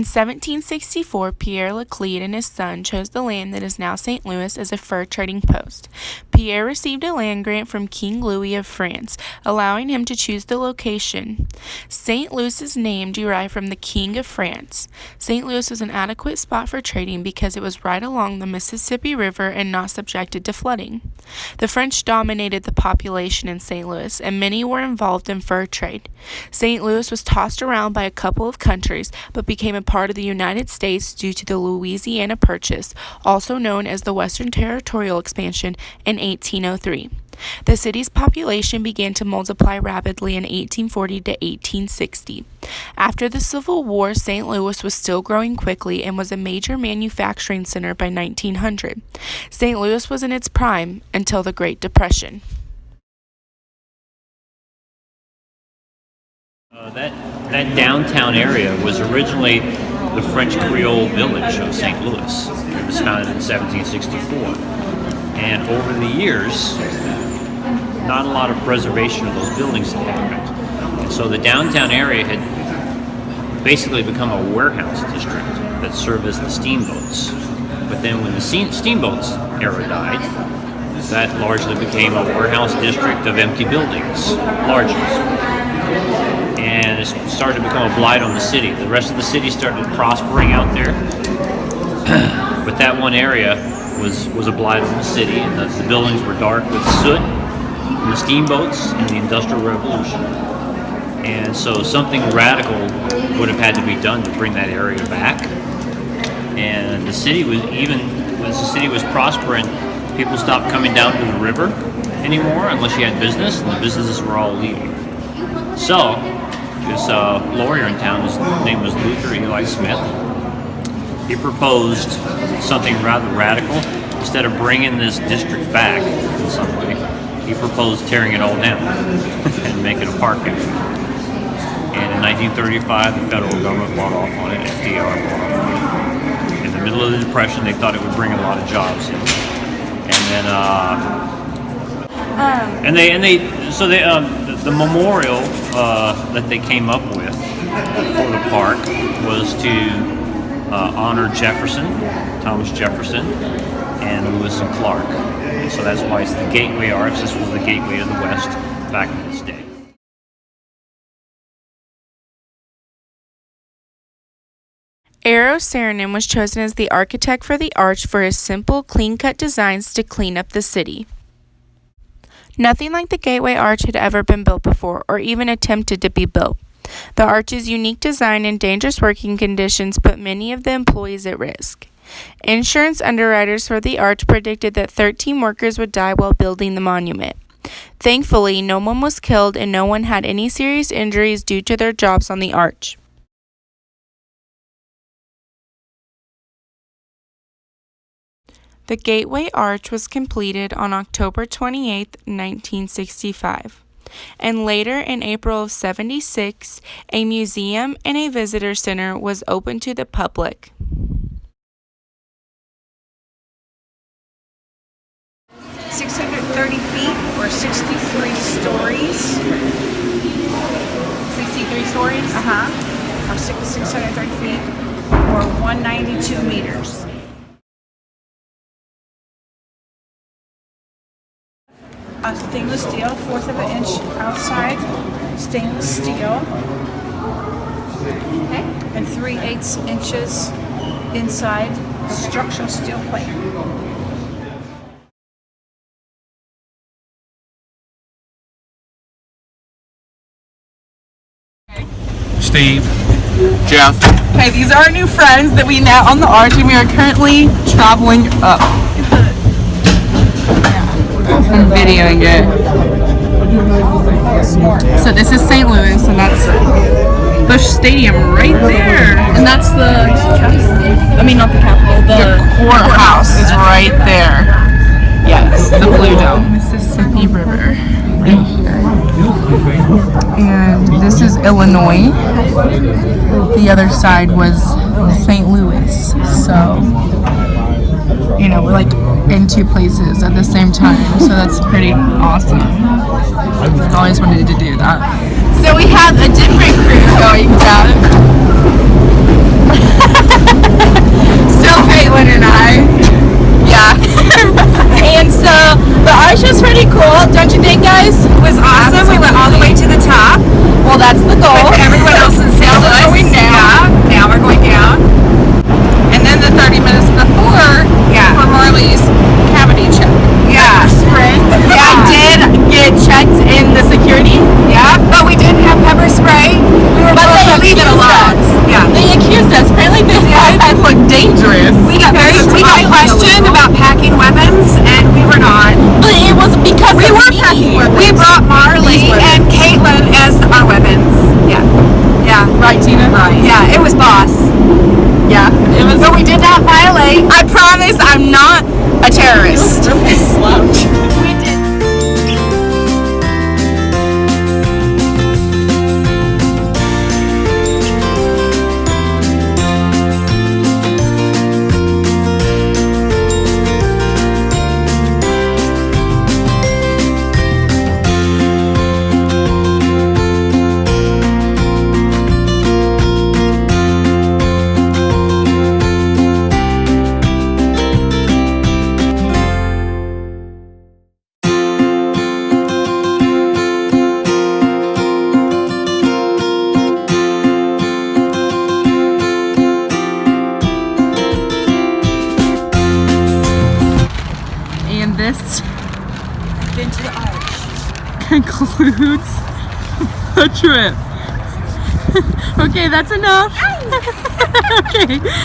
1764, Pierre Laclede and his son chose the land that is now St. Louis as a fur trading post. Pierre received a land grant from King Louis of France, allowing him to choose the location. St. Louis's name derived from the King of France. St. Louis was an adequate spot for trading because it was right along the Mississippi River and not subjected to flooding. The French dominated the population in St. Louis, and many were involved in fur trade. St. Louis was tossed around by a couple of countries, but became a part of the United States due to the Louisiana Purchase, also known as the Western Territorial Expansion, in 1803. The city's population began to multiply rapidly in 1840 to 1860. After the Civil War, St. Louis was still growing quickly and was a major manufacturing center by 1900. St. Louis was in its prime until the Great Depression. That downtown area was originally the French Creole village of St. Louis. It was founded in 1764. And over the years, not a lot of preservation of those buildings had happened. And so the downtown area had basically become a warehouse district that serviced the steamboats. But then when the steamboats era died, that largely became a warehouse district of empty buildings, largely. And it started to become a blight on the city. The rest of the city started prospering out there, but that one area was a blight on the city, and the buildings were dark with soot from the steamboats and the Industrial Revolution. And so something radical would have had to be done to bring that area back. And the city was, even as the city was prospering, people stopped coming down to the river anymore unless you had business, and the businesses were all leaving. So this lawyer in town, his name was Luther Eli Smith, he proposed something rather radical. Instead of bringing this district back in some way, he proposed tearing it all down and making a park out of it. And in 1935, the federal government bought off on it, FDR bought off on it. In the middle of the Depression, they thought it would bring a lot of jobs in. And then the memorial that they came up with for the park was to honor Jefferson, Thomas Jefferson, and Lewis and Clark. And so that's why it's the Gateway Arch. This was the gateway to the West back in this day. Eero Saarinen was chosen as the architect for the arch for his simple, clean-cut designs to clean up the city. Nothing like the Gateway Arch had ever been built before, or even attempted to be built. The arch's unique design and dangerous working conditions put many of the employees at risk. Insurance underwriters for the arch predicted that 13 workers would die while building the monument. Thankfully, no one was killed and no one had any serious injuries due to their jobs on the arch. The Gateway Arch was completed on October 28, 1965, and later in April of '76, a museum and a visitor center was opened to the public. .630 feet or 63 stories. 63 stories? Or 630 feet or 192 meters. Stainless steel, 1/4 of an inch outside, stainless steel, and 3/8 inches inside, structural steel plate. Steve, Jeff. Okay, these are our new friends that we met on the arch, and we are currently traveling up. I'm videoing it. So this is St. Louis, and that's Busch Stadium right there. And that's the, not the Capitol, the courthouse is right there. Yes, the Blue Dome. Mississippi River right here. And this is Illinois. The other side was St. Louis. So, we're like in two places at the same time, so that's pretty awesome. I've always wanted to do that. So we have a different crew going down. Still Caitlin and I. Yeah. And so the arch was pretty cool, don't you think, guys? It was awesome. We went all the way to the top. Well, that's the goal. With everyone else in St. Louis. We're going down. Yeah, now we're going down. And then the 30 minutes before, Yeah. for Marley's cavity check. Yeah. Sprint. Yeah, I did get checked in the security. Yeah, but we didn't have pepper spray. We were But told they to leave it accused alone. us. Yeah. They accused us. Apparently they thought I looked dangerous. We got questioned about packing weapons, and we were not. But it was because We of were me. packing weapons. We brought Marley These weapons. and Caitlin as our weapons. Yeah. Yeah. Right, Tina? Right. Yeah, it was boss. Yeah. It was. But we did not violate. I promise I'm not a terrorist. We did. And this Been to the arch. concludes the trip. Okay, that's enough. Okay.